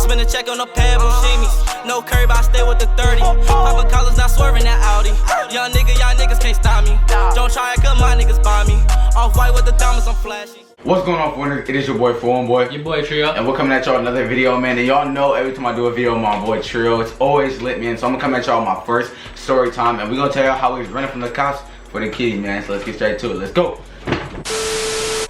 Spend a check on a pad, Bushimis. No curb, I stay with the 30. Poppin' collars, not swerving that Audi. Young nigga, y'all niggas can't stop me. Don't try it, cause my niggas buy me. Off white with the diamonds, I'm flashy. What's going on, Foreigners? It is your boy, For One Boy. Your boy, Trio. And we're coming at y'all another video, man. And y'all know every time I do a video with my boy, Trio, it's always lit, man. So I'm gonna come at y'all my first story time. And we're gonna tell y'all how we was running from the cops for the kitty, man. So let's get straight to it. Let's go.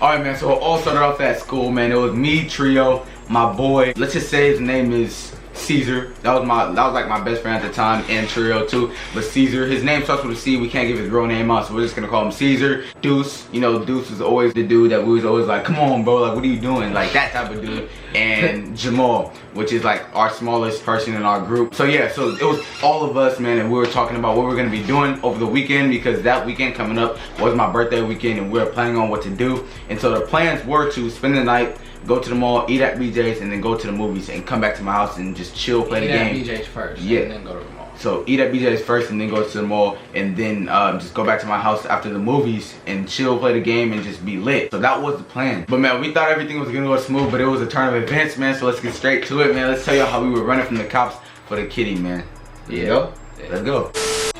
Alright, man. So it all started off at school, man. It was me, Trio, my boy. Let's just say his name is Caesar. That was like my best friend at the time, and Trio too. But Caesar, his name starts with a C. We can't give his real name out, so we're just gonna call him Caesar. Deuce, you know, Deuce was always the dude that we was always like, come on, bro, like, what are you doing? Like that type of dude. And Jamal, which is like our smallest person in our group. So yeah, so it was all of us, man, and we were talking about what we're gonna be doing over the weekend, because that weekend coming up was my birthday weekend, and we were planning on what to do. And so the plans were to spend the night, go to the mall, eat at BJ's, and then go to the movies and come back to my house and just chill, play the game. Eat at BJ's first, yeah, and then go to the mall. So eat at BJ's first and then go to the mall, and then just go back to my house after the movies and chill, play the game, and just be lit. So that was the plan. But man, we thought everything was gonna go smooth, but it was a turn of events, man. So let's get straight to it, man. Let's tell y'all how we were running from the cops for the kitty, man. Yeah, let's go.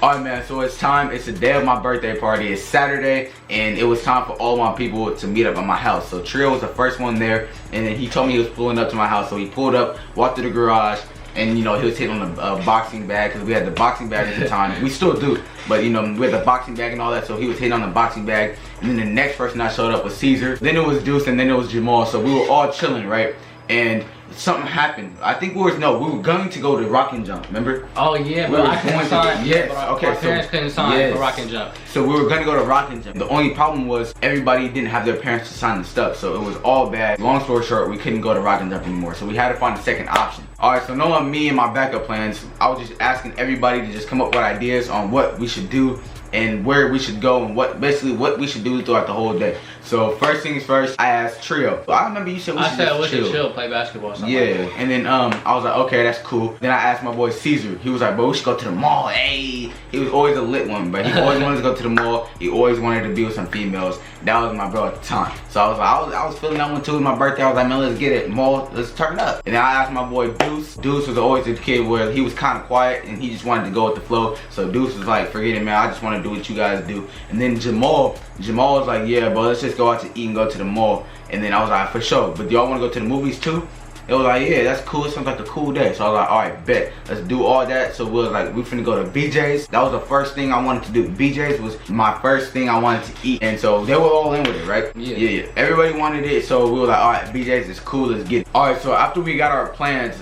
Alright, man, so it's time. It's the day of my birthday party. It's Saturday, and it was time for all my people to meet up at my house. So Trio was the first one there, and then he told me he was pulling up to my house. So he pulled up, walked through the garage, and you know, he was hitting on the boxing bag, because we had the boxing bag at the time. We still do, but you know, we had the boxing bag and all that, so he was hitting on the boxing bag. And then the next person that showed up was Caesar. Then it was Deuce, and then it was Jamal. So we were all chilling, right? And something happened. I think we were going to go to Rock and Jump, remember? Oh yeah, but I couldn't sign. Yes, okay, our parents couldn't sign for Rock and Jump. So we were gonna go to Rock and Jump. The only problem was everybody didn't have their parents to sign the stuff, so it was all bad. Long story short, we couldn't go to Rock and Jump anymore, so we had to find a second option. Alright, so knowing me and my backup plans, I was just asking everybody to just come up with ideas on what we should do and where we should go, and what we should do throughout the whole day. So first things first, I asked Trio. So I remember you said we should chill, play basketball, something yeah, like that. And then I was like, okay, that's cool. Then I asked my boy Caesar. He was like, bro, we should go to the mall. Hey, he was always a lit one, but he always wanted to go to the mall. He always wanted to be with some females. That was my bro at the time. So I was like, I was feeling that one too. With my birthday, I was like, man, let's get it, mall, let's turn it up. And then I asked my boy Deuce. Deuce was always a kid where he was kind of quiet and he just wanted to go with the flow. So Deuce was like, forget it, man, I just want to do what you guys do. And then Jamal was like, yeah, bro, let's just go out to eat and go to the mall. And then I was like, for sure, but do y'all want to go to the movies too? It was like, yeah, that's cool. It sounds like a cool day. So I was like, all right, bet. Let's do all that. So we was like, we finna go to BJ's. That was the first thing I wanted to do. BJ's was my first thing I wanted to eat. And so they were all in with it, right? Yeah. Everybody wanted it. So we were like, all right, BJ's is cool. Let's get it. All right, so after we got our plans,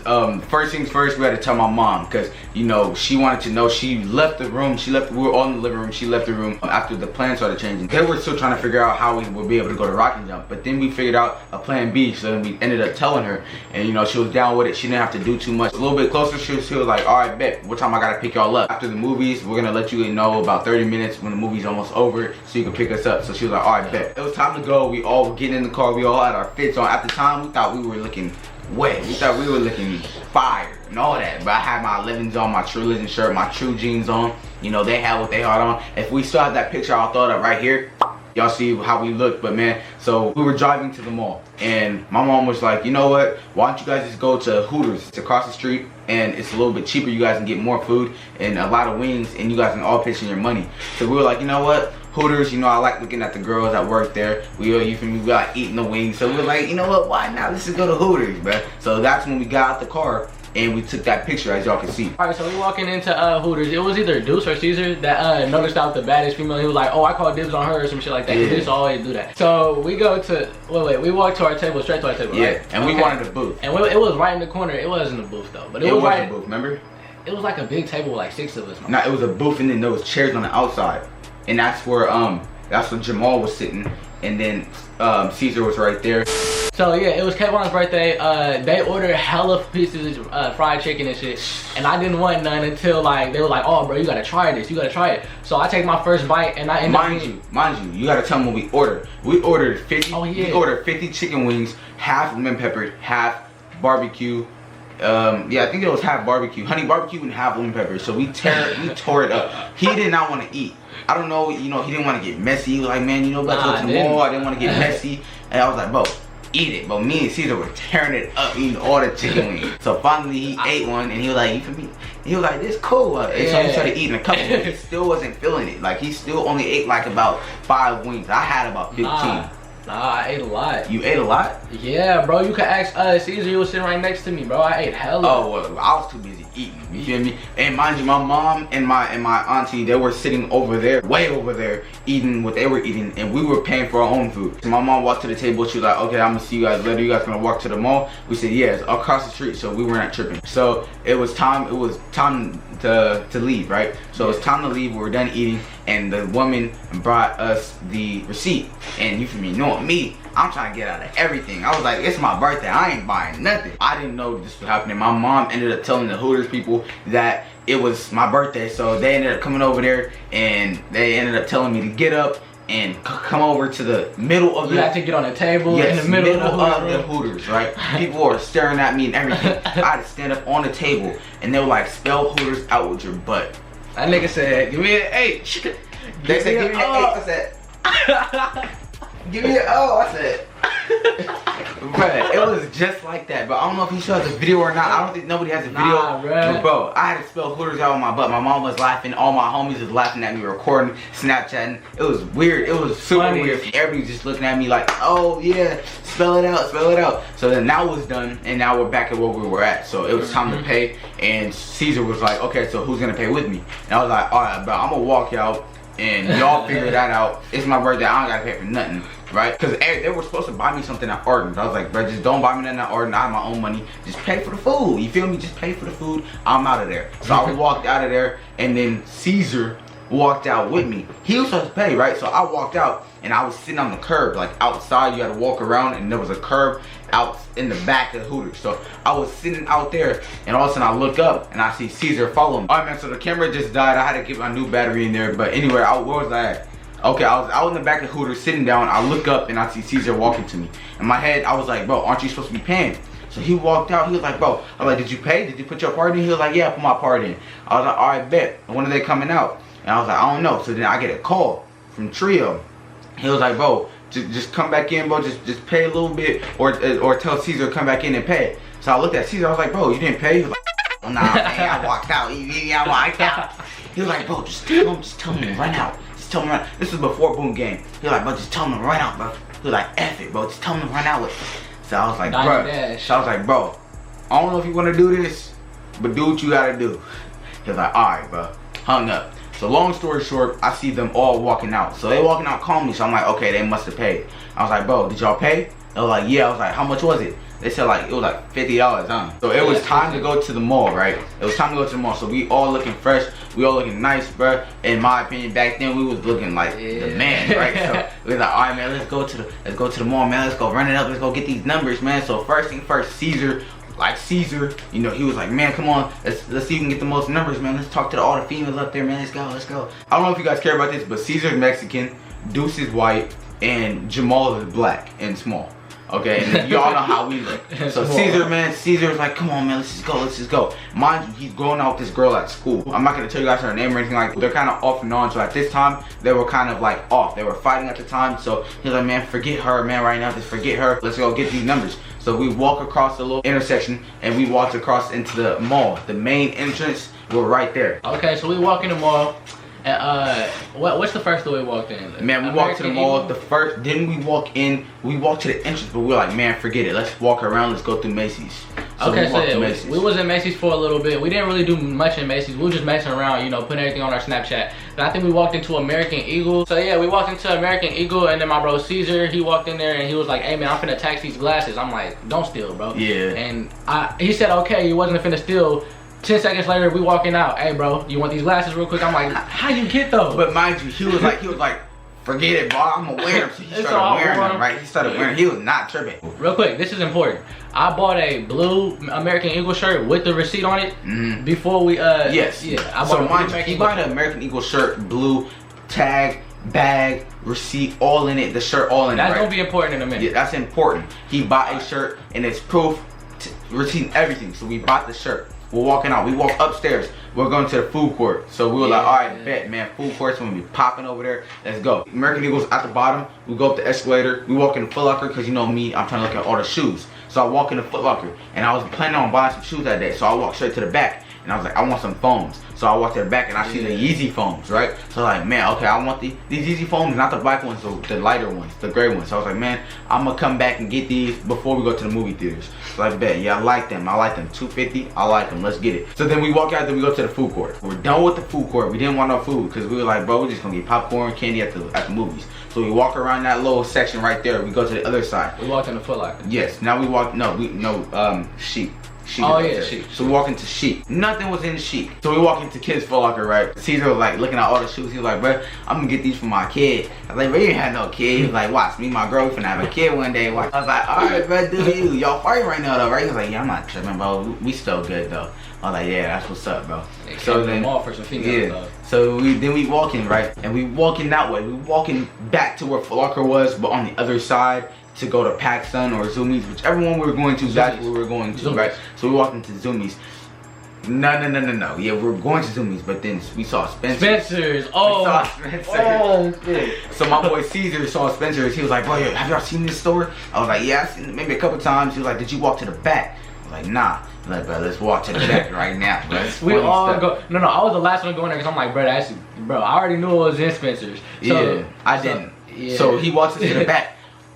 first things first, we had to tell my mom, because, you know, she wanted to know. She left the room. We were all in the living room. She left the room after the plans started changing. They were still trying to figure out how we would be able to go to Rock and Jump. But then we figured out a plan B. So then we ended up telling her. And, you know, she was down with it. She didn't have to do too much. A little bit closer, she was like, all right, bet. What time I gotta pick y'all up? After the movies, we're gonna let you know about 30 minutes when the movie's almost over, so you can pick us up. So she was like, all right, bet. It was time to go. We all were getting in the car. We all had our fits on. At the time, we thought we were looking wet. We thought we were looking fire and all that. But I had my 11s on, my True Religion shirt, my True jeans on. You know, they had what they had on. If we still have that picture, I'll throw it up right here. Y'all see how we look. But man, so we were driving to the mall, and my mom was like, you know what, why don't you guys just go to Hooters? It's across the street, and it's a little bit cheaper. You guys can get more food and a lot of wings, and you guys can all pitch in your money. So we were like, you know what, Hooters, you know, I like looking at the girls that work there. We like eating the wings. So we were like, you know what, why not? Let's just go to Hooters, bruh. So that's when we got out the car and we took that picture, as y'all can see. Alright, so we walking into Hooters. It was either Deuce or Caesar that noticed out the baddest female. He was like, oh, I called dibs on her or some shit like that. Yeah. Deuce always do that. So we go to, we walked to our table, straight to our table, yeah, right? And we wanted a booth. And it was right in the corner. It wasn't a booth though, but it was right. A booth, remember? It was like a big table with like 6 of us. No, it was a booth, and then there was chairs on the outside. And that's where Jamal was sitting, and then Caesar was right there. So yeah, it was Kevon's birthday. They ordered hella pieces of fried chicken and shit, and I didn't want none until like they were like, "Oh, bro, you gotta try this. You gotta try it." So I take my first bite, and I end up mind you, you gotta tell them what we ordered. We ordered 50. Oh yeah. We ordered 50 chicken wings, half lemon pepper, half barbecue. Yeah, I think it was half barbecue, honey barbecue, and half lemon pepper. So we tore it up. He did not want to eat. I don't know, you know, he didn't want to get messy. He was like, man, you know, let's go to the mall. I didn't want to get messy. And I was like, bro, eat it. But me and Caesar were tearing it up, eating all the chicken wings. So finally he ate one and he was like, you feel me? He was like, this cool. And so he started eating a couple, but he still wasn't feeling it. Like he still only ate like about 5 wings. I had about 15. Nah, I ate a lot. You ate a lot? Yeah, bro. You could ask Caesar. You was sitting right next to me, bro. I ate hella. Oh, well, I was too busy eating. You feel me? And mind you, my mom and my auntie, they were sitting over there, way over there, eating what they were eating, and we were paying for our own food. So my mom walked to the table. She was like, okay, I'm gonna see you guys later. You guys gonna walk to the mall? We said, yes, across the street. So we were not tripping. So it was time to leave, right? So it was time to leave. We were done eating, and the woman brought us the receipt. And you feel me? Knowing me, I'm trying to get out of everything. I was like, it's my birthday. I ain't buying nothing. I didn't know this was happening. My mom ended up telling the Hooters people that it was my birthday. So they ended up coming over there and they ended up telling me to get up and come over to the middle of the... You had to get on a table in the middle of the Hooters, right? People were staring at me and everything. I had to stand up on the table and they were like, spell Hooters out with your butt. That nigga said, give me an H. They said, give me an H. I said... Give me an O, I said. Bruh, it was just like that. But I don't know if he showed the video or not. I don't think nobody has a video. Nah, but bro, I had to spell Hooters out with my butt. My mom was laughing. All my homies was laughing at me, recording, Snapchatting. It was weird. It was super weird. Everybody was just looking at me like, oh yeah, spell it out, spell it out. So then that was done, and now we're back at where we were at. So it was time to pay, and Caesar was like, okay, so who's gonna pay with me? And I was like, all right, bro, I'm gonna walk out. And y'all figure that out. It's my birthday. I don't gotta pay for nothing, right? Because they were supposed to buy me something at Arden's. I was like, bro, just don't buy me nothing at Arden's. I have my own money. Just pay for the food. You feel me? Just pay for the food. I'm out of there. So I walked out of there, and then Caesar walked out with me. He was supposed to pay, right? So I walked out, and I was sitting on the curb, like outside. You had to walk around, and there was a curb out in the back of Hooters. So I was sitting out there, and all of a sudden I look up and I see Caesar following me. Alright man, so the camera just died. I had to get my new battery in there. But anyway, where was I at? Okay, I was out in the back of Hooters sitting down. I look up and I see Caesar walking to me. In my head, I was like, bro, aren't you supposed to be paying? So he walked out. He was like, bro, I'm like, did you pay? Did you put your part in? He was like, yeah, I put my part in. I was like, alright, bet. And when are they coming out? And I was like, I don't know. So then I get a call from Trio. He was like, bro, just come back in, bro. Just pay a little bit, or tell Caesar to come back in and pay. So I looked at Caesar. I was like, bro, you didn't pay? He was like, oh, nah, man, I walked out. I walked out. He was like, bro, just tell him to run out. Just tell him to run. This was before Boom Game. He was like, bro, just tell him to run out, bro. He was like, F it, bro. Just tell him to run out with. So I was like, bro, I don't know if you want to do this, but do what you gotta do. He was like, all right, bro. Hung up. So long story short, I see them all walking out. So they walking out calmly. So I'm like, okay, they must have paid. I was like, bro, did y'all pay? They were like, yeah. I was like, how much was it? They said like, it was like $50, huh? So it was time to go to the mall, right? It was time to go to the mall. So we all looking fresh. We all looking nice, bro. In my opinion, back then we was looking like the man, right? So we was like, all right, man, let's go to the mall, man. Let's go run it up. Let's go get these numbers, man. So first thing first, Caesar, you know, he was like, man, come on, let's see if we can get the most numbers, man. Let's talk to all the females up there, man. Let's go. I don't know if you guys care about this, but Caesar's Mexican, Deuce is white, and Jamal is black and small. Okay, and y'all know how we look. So Caesar's like, come on, man, let's just go. Mind you, he's going out with this girl at school. I'm not gonna tell you guys her name or anything like that. They're kind of off and on. So at this time, they were kind of like off. They were fighting at the time. So he's like, man, forget her, man, right now. Just forget her. Let's go get these numbers. So we walk across the little intersection and we walked across into the mall. The main entrance, we're right there. Okay, so we walk in the mall. What's the first door we walked in? Man, we walked to the mall. Then we walk in. We walked to the entrance, but we were like, man, forget it. Let's walk around. Let's go through Macy's. So okay, we was in Macy's for a little bit. We didn't really do much in Macy's. We were just messing around, you know, putting everything on our Snapchat. And I think we walked into American Eagle. So yeah, we walked into American Eagle, and then my bro Caesar, he walked in there and he was like, hey man, I'm finna tax these glasses. I'm like, don't steal, bro. Yeah. And he said, okay, he wasn't finna steal. 10 seconds later, we walking out. Hey, bro, you want these glasses real quick? I'm like, how you get those? But mind you, he was like, forget it, bro. I'm gonna wear them. So he started wearing them, right? He started wearing them. He was not tripping. Real quick, this is important. I bought a blue American Eagle shirt with the receipt on it before we, yes. Yeah, I bought he bought an American Eagle shirt, blue, tag, bag, receipt, all in it. The shirt, all in it. That's gonna be important in a minute. Yeah, that's important. He bought a shirt and it's proof, receipt, everything. So we bought the shirt. We're walking out. We walk upstairs. We're going to the food court. So we were like, all right, bet, man. Food court's gonna be popping over there. Let's go. American Eagle's at the bottom. We go up the escalator. We walk in the Foot Locker because you know me, I'm trying to look at all the shoes. So I walk in the Foot Locker, and I was planning on buying some shoes that day. So I walked straight to the back, and I was like, I want some foams. So I walked to the back, and I see the Yeezy foams, right? So like, man, okay, I want these Yeezy foams, not the black ones, the lighter ones, the gray ones. So I was like, man, I'm gonna come back and get these before we go to the movie theaters. So I bet, yeah, I like them. $250. I like them. Let's get it. So then we walk out, then we go to the food court. We're done with the food court. We didn't want no food because we were like, bro, we're just gonna get popcorn, candy at the movies. So we walk around that little section right there. We go to the other side. We walked in the Foot Locker. Yes. Now we walk. Sheep. Oh yeah, Sheep. So we walk into Sheep. Nothing was in Sheep. So we walk into Kids Foot Locker, right? Caesar was like looking at all the shoes. He was like, bro, I'm gonna get these for my kid. I was like, bro, you ain't had no kid. He was like, watch me and my girlfriend have a kid one day. Watch. I was like, all right, bro, do you? Y'all fighting right now though, right? He was like, yeah, I'm not tripping, bro. We still good though. I was like, yeah, that's what's up, bro. So then, for some females, though. So we walking, right? And we walking that way. We walking back to where Foot Locker was, but on the other side to go to PacSun or Zoomies, whichever one we were going to. That's where we were going to, right? So we walked into Zoomies. No. Yeah, we were going to Zoomies, but then we saw Spencer's. Oh. We saw Spencer's. Oh, shit. So my boy Caesar saw Spencer's. He was like, bro, have y'all seen this store? I was like, yeah, I've seen it maybe a couple times. He was like, did you walk to the back? I was like, nah. I'm like, bro, let's walk to the back right now. We all go. No, I was the last one going there because I'm like, bro, I already knew it was in Spencer's. So, yeah, I didn't. Yeah. So he walks us to the back.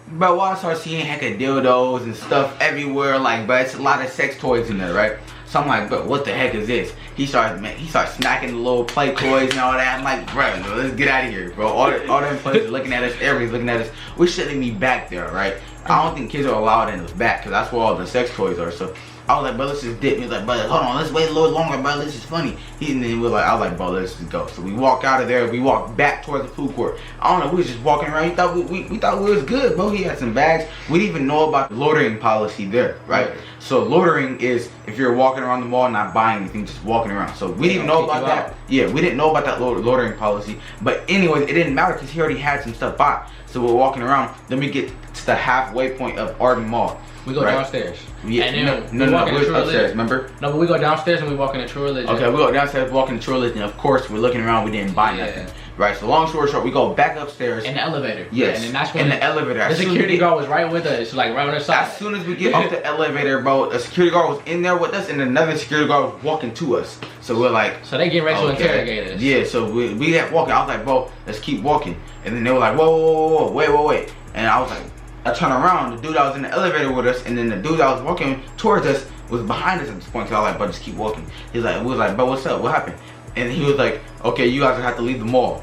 Bro, I started seeing hecka dildos and stuff everywhere, like, but it's a lot of sex toys in there, right? So I'm like, bro, what the heck is this? He started smacking the little play toys and all that. I'm like, bro, let's get out of here, bro. All them places looking at us, everybody's looking at us. We shouldn't be back there, right? I don't think kids are allowed in the back because that's where all the sex toys are. So I was like, bro, let's just dip. He was like, bro, hold on, let's wait a little longer, bro. This is funny. And then I was like, bro, let's just go. So we walk out of there. We walk back towards the food court. I don't know. We was just walking around. We thought we was good, bro. He had some bags. We didn't even know about the loitering policy there, right? So loitering is if you're walking around the mall not buying anything, just walking around. So we didn't even know about that. Yeah, we didn't know about that loitering policy. But anyways, it didn't matter because he already had some stuff bought. So we're walking around. Then we get to the halfway point of Arden Mall. We go downstairs. Yeah, and then no, we're upstairs, remember? No, but we go downstairs and we walk into True Religion. Okay, we go downstairs, walk into True Religion. Of course, we're looking around, we didn't buy nothing. Right, so long story short, we go back upstairs. In the elevator. Yes, and then that's when in the elevator. The security guard was right with us, like right on our side. As soon as we get off the elevator, bro, a security guard was in there with us and another security guard was walking to us. So we're like... So they get ready to interrogate us. Yeah, so we kept walking. I was like, bro, let's keep walking. And then they were like, whoa, wait. And I was like... I turned around, the dude that was in the elevator with us, and then the dude that was walking towards us was behind us at this point. So I was like, bro, just keep walking. We was like, bro, what's up? What happened? And he was like, okay, you guys have to leave the mall.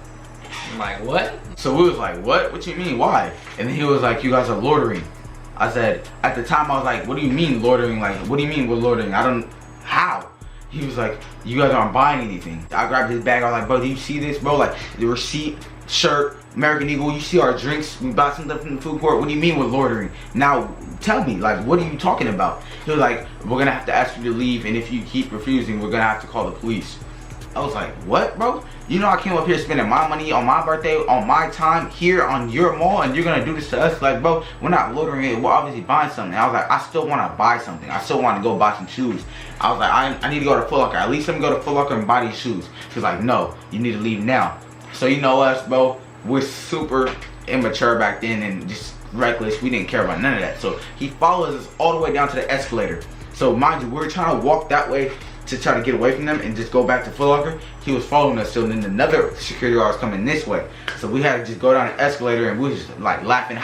I'm like, what? So we was like, what? What you mean? Why? And then he was like, you guys are loitering. I said, at the time I was like, what do you mean loitering? Like, what do you mean we're loitering? How? He was like, you guys aren't buying anything. I grabbed his bag. I was like, bro, do you see this, bro? Like, the receipt, shirt, American Eagle, you see our drinks, we bought some stuff from the food court. What do you mean we're loitering? Now, tell me, like, what are you talking about? He was like, we're gonna have to ask you to leave, and if you keep refusing, we're gonna have to call the police. I was like, what, bro? You know I came up here spending my money on my birthday, on my time, here on your mall, and you're gonna do this to us? Like, bro, we're not loitering, we're obviously buying something. I was like, I still wanna buy something. I still wanna go buy some shoes. I was like, I need to go to Foot Locker. At least let me go to Foot Locker and buy these shoes. He's like, no, you need to leave now. So you know us, bro, we're super immature back then and just reckless. We didn't care about none of that. So he follows us all the way down to the escalator. So mind you, we were trying to walk that way to try to get away from them and just go back to Foot Locker. He was following us, so then another security guard was coming this way. So we had to just go down the escalator and we was just like laughing,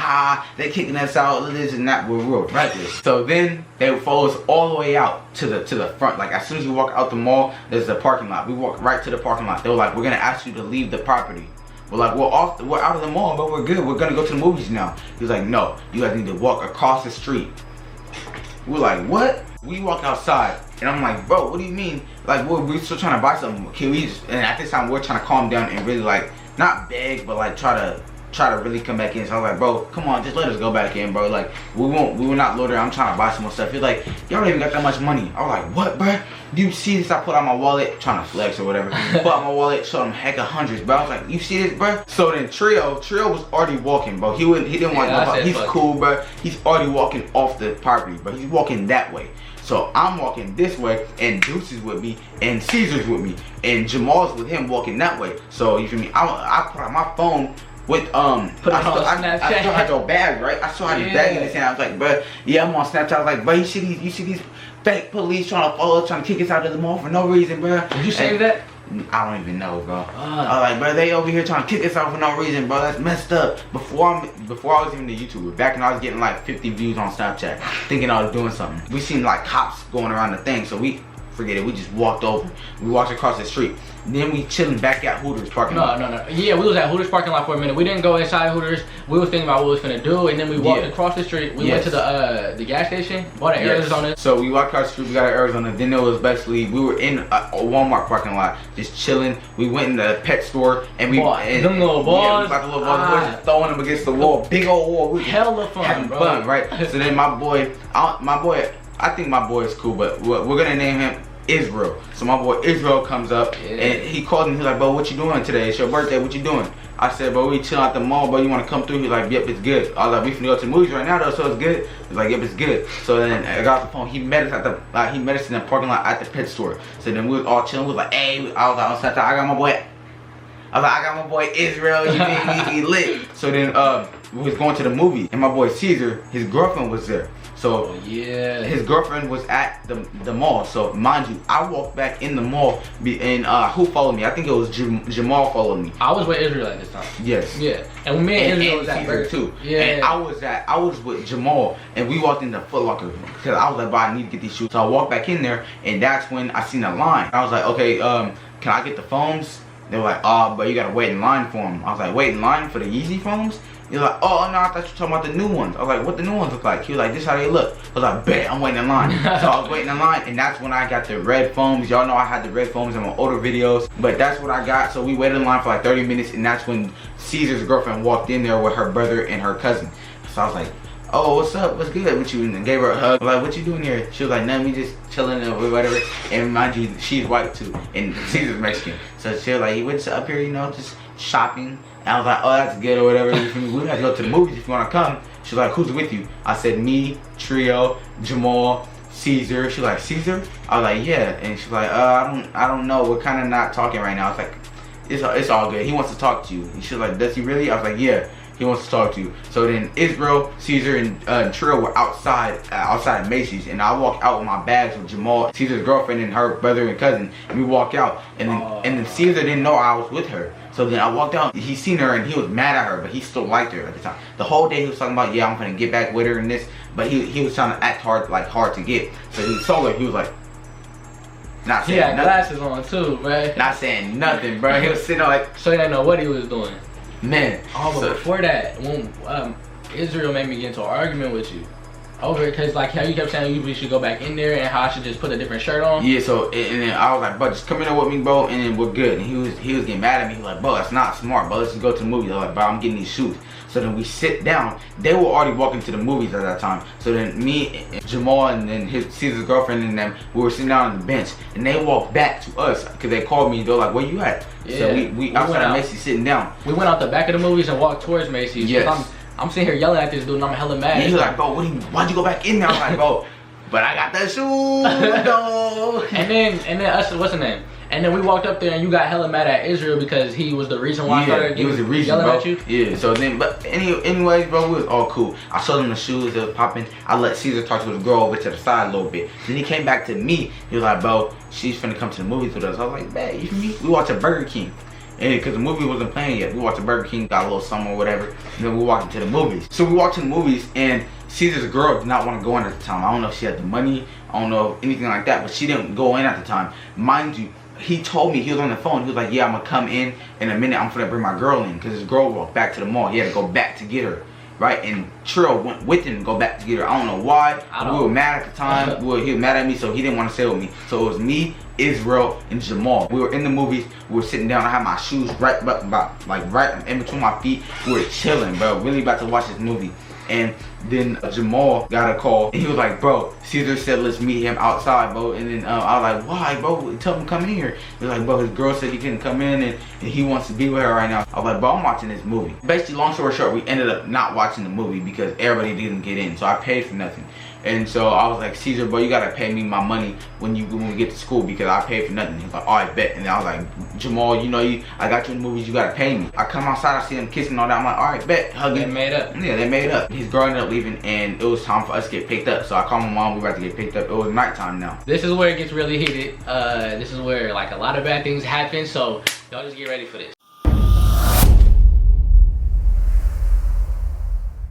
they kicking us out, this and that. We were reckless. So then they would follow us all the way out to the front. Like as soon as we walk out the mall, there's a parking lot. We walk right to the parking lot. They were like, we're gonna ask you to leave the property. We're like, we're out of the mall, but we're good. We're gonna go to the movies now. He was like, no, you guys need to walk across the street. We're like, what? We walk outside, and I'm like, bro, what do you mean? Like, we're still trying to buy something. Can we just, and at this time, we're trying to calm down and really like, not beg, but like try to really come back in. So I was like, bro, come on, just let us go back in, bro. Like, we were not loaded. I'm trying to buy some more stuff. He's like, y'all don't even got that much money. I was like, what, bro? Do you see this? I put out my wallet, trying to flex or whatever. Put out my wallet, showed him hecka hundreds, bro. I was like, you see this, bro? So then Trio was already walking, bro. He didn't want nobody. He's cool, bro. He's already walking off the property, but he's walking that way. So I'm walking this way, and Deuce is with me, and Caesar's with me, and Jamal's with him walking that way. So you feel me? I put out my phone with I still had your bag, right? I still had his bag in his hand. I was like, bro, yeah, I'm on Snapchat. I was like, bro, you see these fake police trying to follow us, trying to kick us out of the mall for no reason, bro. Did you save that? I don't even know, bro. I was like, bro, they over here trying to kick us out for no reason, bro. That's messed up. Before I was even a YouTuber, back when I was getting like 50 views on Snapchat, thinking I was doing something. We seen like cops going around the thing, so we forget it. We just walked over. We walked across the street. Then we chilling back at Hooters parking lot. No. Yeah, we was at Hooters parking lot for a minute. We didn't go inside Hooters. We was thinking about what we was finna do, and then we walked across the street. We went to the gas station, bought an Arizona. So we walked across the street. We got an Arizona. Then it was basically we were in a Walmart parking lot, just chilling. We went in the pet store and we them little balls. Yeah, we got the little balls. We were just throwing them against the wall, big old wall. We hella fun, having bro. fun, right? So then my boy, I think my boy is cool, but we're gonna name him Israel. So my boy Israel comes up and he called me. He's like, bro, what you doing today? It's your birthday. What you doing? I said, bro, we chilling at the mall, bro. You want to come through? He's like, yep, it's good. I was like, we finna go to the movies right now, though, so it's good. He's like, yep, it's good. So then I got off the phone. He met us at the he met us in the parking lot at the pet store. So then we was all chilling. We was like, hey, I was like, on Snapchat, I got my boy Israel. You think he lit? So then we was going to the movie, and my boy Caesar, his girlfriend was there. So his girlfriend was at the mall. So mind you, I walked back in the mall, and who followed me? I think it was Jamal followed me. I was with Israel at this time. Yes. Yeah. And me and Israel was at Caesar too. Yeah. And I was with Jamal, and we walked into Foot Locker because I was like, bro, I need to get these shoes. So I walked back in there, and that's when I seen a line. I was like, okay, can I get the foams? They were like, but you gotta wait in line for them. I was like, wait in line for the Yeezy foams? He was like, oh no, I thought you were talking about the new ones. I was like, what the new ones look like? He was like, this is how they look. I was like, bet, I'm waiting in line. So I was waiting in line, and that's when I got the red foams. Y'all know I had the red foams in my older videos, but that's what I got. So we waited in line for like 30 minutes, and that's when Caesar's girlfriend walked in there with her brother and her cousin. So I was like, oh, what's up? What's good with you? And gave her a hug. I was like, what you doing here? She was like, nothing, we just chilling or whatever. And mind you, she's white too, and Caesar's Mexican. So she was like, you went up here, you know, just shopping. And I was like, oh, that's good or whatever. We have to go to the movies if you want to come. She's like, who's with you? I said, me, Trio, Jamal, Caesar. She's like, Caesar? I was like, yeah. And she's like, I don't know. We're kind of not talking right now. I was like, it's all good. He wants to talk to you. And she's like, does he really? I was like, yeah. He wants to talk to you. So then Israel, Caesar, and Trill were outside of Macy's, and I walked out with my bags with Jamal, Caesar's girlfriend, and her brother and cousin. And we walked out, and then Caesar didn't know I was with her. So then I walked out. He seen her, and he was mad at her, but he still liked her at the time. The whole day he was talking about, yeah, I'm gonna get back with her and this, but he was trying to act hard to get. So he saw her. He was like, not saying nothing. He had glasses on too, man. Not saying nothing, bro. He was sitting there like, so he didn't know what he was doing. Man. Oh, but before that, when Israel made me get into an argument with you over, because like how you kept saying we should go back in there and how I should just put a different shirt on. Yeah, so and then I was like, bro, just come in there with me, bro, and then we're good. And he was getting mad at me. He was like, bro, that's not smart, bro. Let's just go to the movies. I was like, bro, I'm getting these shoes. So then we sit down. They were already walking to the movies at that time. So then me, and Jamal, and then Caesar's girlfriend and them, we were sitting down on the bench, and they walked back to us because they called me. They're like, where you at? Yeah, so we outside of Macy's sitting down. We went out the back of the movies and walked towards Macy's. Yes. I'm sitting here yelling at this dude and I'm hella mad. And he's like, bro, why'd you go back in there? I was like, bro, but I got the shoes though. and then us, what's the name? And then we walked up there and you got hella mad at Israel because he was the reason why I started he was the reason, yelling bro. at you. Yeah, so then, but anyways, bro, we was all cool. I showed him the shoes, they was popping. I let Caesar talk to his girl over to the side a little bit. Then he came back to me. He was like, bro, she's finna come to the movies with us. I was like, man, you feel me? We watched a Burger King. And because the movie wasn't playing yet, we watched the Burger King, got a little something or whatever, and then we walked into the movies. So we walked to the movies, and Caesar's girl did not want to go in at the time. I don't know if she had the money, I don't know anything like that, but she didn't go in at the time. Mind you, he told me, he was on the phone, he was like, yeah, I'm gonna come in a minute, I'm gonna bring my girl in, because his girl walked back to the mall. He had to go back to get her, right? And Trill went with him to go back to get her. I don't know why. We were mad at the time. He was mad at me, so he didn't want to stay with me. So it was me, Israel, and Jamal. We were in the movies. We were sitting down. I had my shoes right in between my feet. We were chilling, bro. Really about to watch this movie. And then Jamal got a call, and he was like, bro, Caesar said let's meet him outside, bro. And then I was like, why, bro? Tell him come in here. He was like, bro, his girl said he couldn't come in, and he wants to be with her right now. I was like, bro, I'm watching this movie. Basically, long story short, we ended up not watching the movie because everybody didn't get in, so I paid for nothing. And so I was like, Caesar, bro, you gotta pay me my money when we get to school because I paid for nothing. He's like, all right, bet. And I was like, Jamal, you know, I got you in the movies, you gotta pay me. I come outside, I see them kissing and all that. I'm like, all right, bet, hugging. They made up. Yeah, they made up. His girl ended up leaving, and it was time for us to get picked up. So I called my mom, we were about to get picked up. It was nighttime now. This is where it gets really heated. This is where like a lot of bad things happen. So y'all just get ready for this.